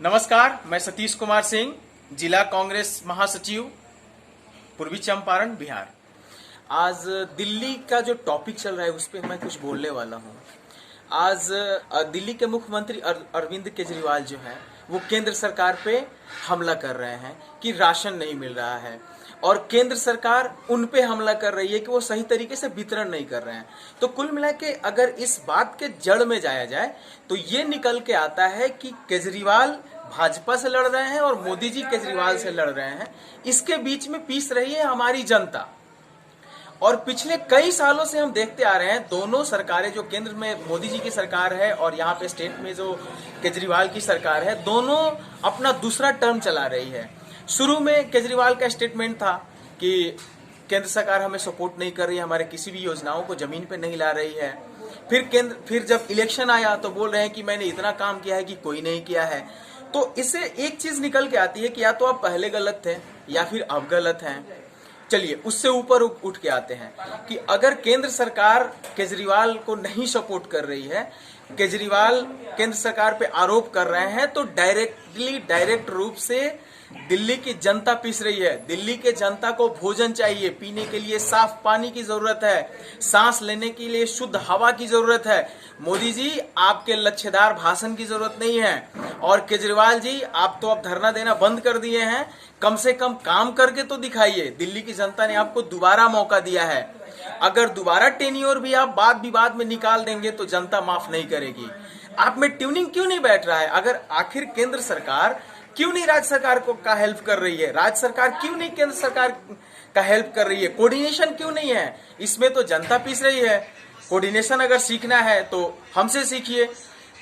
नमस्कार, मैं सतीश कुमार सिंह, जिला कांग्रेस महासचिव, पूर्वी चंपारण, बिहार। आज दिल्ली का जो टॉपिक चल रहा है उस पर मैं कुछ बोलने वाला हूँ। आज दिल्ली के मुख्यमंत्री अरविंद केजरीवाल जो है वो केंद्र सरकार पे हमला कर रहे हैं कि राशन नहीं मिल रहा है, और केंद्र सरकार उन पे हमला कर रही है कि वो सही तरीके से वितरण नहीं कर रहे हैं। तो कुल मिला के अगर इस बात के जड़ में जाया जाए तो ये निकल के आता है कि केजरीवाल भाजपा से लड़ रहे हैं और मोदी जी केजरीवाल से लड़ रहे हैं। इसके बीच में पीस रही है हमारी जनता। और पिछले कई सालों से हम देखते आ रहे हैं दोनों सरकारें, जो केंद्र में मोदी जी की सरकार है और यहाँ पे स्टेट में जो केजरीवाल की सरकार है, दोनों अपना दूसरा टर्म चला रही है। शुरू में केजरीवाल का स्टेटमेंट था कि केंद्र सरकार हमें सपोर्ट नहीं कर रही है, हमारे किसी भी योजनाओं को जमीन पे नहीं ला रही है। फिर जब इलेक्शन आया तो बोल रहे हैं कि मैंने इतना काम किया है कि कोई नहीं किया है। तो इससे एक चीज निकल के आती है कि या तो आप पहले गलत थे या फिर अब गलत हैं। चलिए उससे ऊपर उठ के आते हैं कि अगर केंद्र सरकार केजरीवाल को नहीं सपोर्ट कर रही है, केजरीवाल केंद्र सरकार पे आरोप कर रहे हैं, तो डायरेक्ट रूप से दिल्ली की जनता पिस रही है। दिल्ली के जनता को भोजन चाहिए, पीने के लिए साफ पानी की जरूरत है, सांस लेने के लिए शुद्ध हवा की जरूरत है। मोदी जी, आपके लच्छेदार भाषण की जरूरत नहीं है। और केजरीवाल जी, आप तो अब धरना देना बंद कर दिए हैं, कम से कम काम करके तो दिखाइए। दिल्ली की जनता ने आपको दोबारा मौका दिया है। अगर दोबारा टेन्योर भी आप वाद विवाद में निकाल देंगे तो जनता माफ नहीं करेगी। आप में ट्यूनिंग क्यों नहीं बैठ रहा है? अगर आखिर केंद्र सरकार क्यों नहीं राज्य सरकार को का हेल्प कर रही है, राज्य सरकार क्यों नहीं केंद्र सरकार का हेल्प कर रही है, कोऑर्डिनेशन क्यों नहीं है? इसमें तो जनता पीस रही है। कोऑर्डिनेशन अगर सीखना है तो हमसे सीखिए।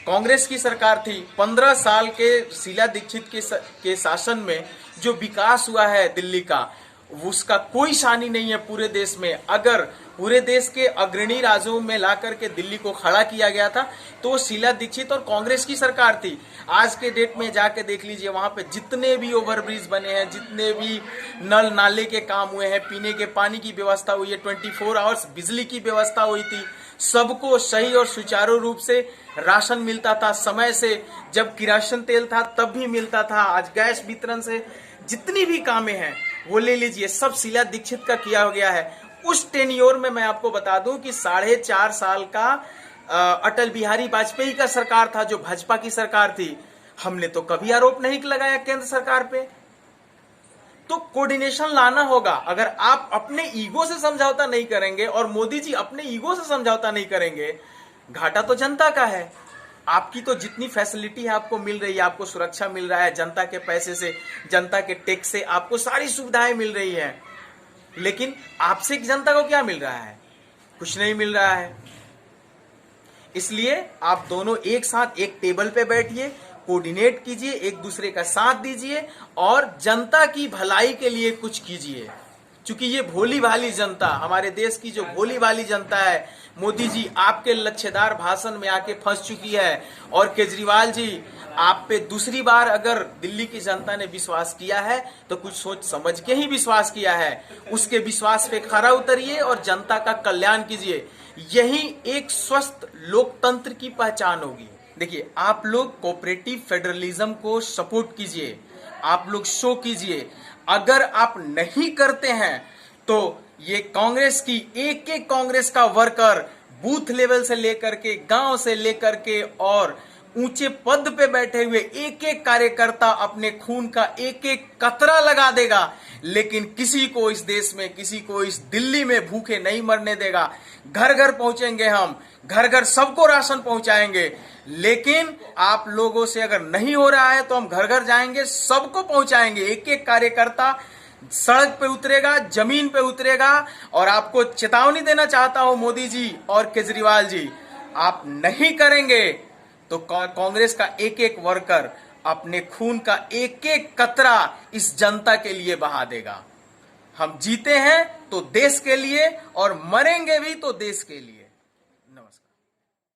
कांग्रेस की सरकार थी, 15 साल के शीला दीक्षित के शासन में जो विकास हुआ है दिल्ली का, उसका कोई शानी नहीं है पूरे देश में। अगर पूरे देश के अग्रणी राज्यों में ला करके दिल्ली को खड़ा किया गया था तो वो शीला दीक्षित और कांग्रेस की सरकार थी। आज के डेट में जाके देख लीजिए, वहां पे जितने भी ओवरब्रिज बने हैं, जितने भी नल नाले के काम हुए हैं, पीने के पानी की व्यवस्था हुई है, 24 आवर्स बिजली की व्यवस्था हुई थी, सबको सही और सुचारू रूप से राशन मिलता था समय से। जब किरासन तेल था तब भी मिलता था। आज गैस वितरण से जितनी भी कामें हैं वो ले लीजिए, सब शीला दीक्षित का किया गया है। उस टेन्योर में मैं आपको बता दूं कि 4.5 साल का अटल बिहारी वाजपेयी का सरकार था, जो भाजपा की सरकार थी। हमने तो कभी आरोप नहीं लगाया केंद्र सरकार पे। तो कोऑर्डिनेशन लाना होगा। अगर आप अपने ईगो से समझौता नहीं करेंगे और मोदी जी अपने ईगो से समझौता नहीं करेंगे, घाटा तो जनता का है। आपकी तो जितनी फैसिलिटी है आपको मिल रही है, आपको सुरक्षा मिल रहा है, जनता के पैसे से, जनता के टैक्स से आपको सारी सुविधाएं मिल रही है, लेकिन आपसे जनता को क्या मिल रहा है? कुछ नहीं मिल रहा है। इसलिए आप दोनों एक साथ एक टेबल पे बैठिए, कोऑर्डिनेट कीजिए, एक दूसरे का साथ दीजिए और जनता की भलाई के लिए कुछ कीजिए। क्योंकि ये भोली भाली जनता, हमारे देश की जो भोली भाली जनता है, मोदी जी आपके लच्छेदार भाषण में आके फंस चुकी है। और केजरीवाल जी, आप पे दूसरी बार अगर दिल्ली की जनता ने विश्वास किया है तो कुछ सोच समझ के ही विश्वास किया है। उसके विश्वास पे खरा उतरिए और जनता का कल्याण कीजिए। यही एक स्वस्थ लोकतंत्र की पहचान होगी। देखिए, आप लोग कोऑपरेटिव फेडरलिज्म को सपोर्ट कीजिए, आप लोग शो कीजिए। अगर आप नहीं करते हैं तो ये कांग्रेस की एक एक कांग्रेस का वर्कर बूथ लेवल से लेकर के, गांव से लेकर के और ऊंचे पद पे बैठे हुए एक एक कार्यकर्ता अपने खून का एक एक कतरा लगा देगा, लेकिन किसी को इस देश में, किसी को इस दिल्ली में भूखे नहीं मरने देगा। घर घर पहुंचेंगे हम, घर घर सबको राशन पहुंचाएंगे। लेकिन आप लोगों से अगर नहीं हो रहा है तो हम घर घर जाएंगे, सबको पहुंचाएंगे। एक एक कार्यकर्ता सड़क पे उतरेगा, जमीन पे उतरेगा। और आपको चेतावनी देना चाहता हूं मोदी जी और केजरीवाल जी, आप नहीं करेंगे तो कांग्रेस का एक एक वर्कर अपने खून का एक एक कतरा इस जनता के लिए बहा देगा। हम जीते हैं तो देश के लिए और मरेंगे भी तो देश के लिए।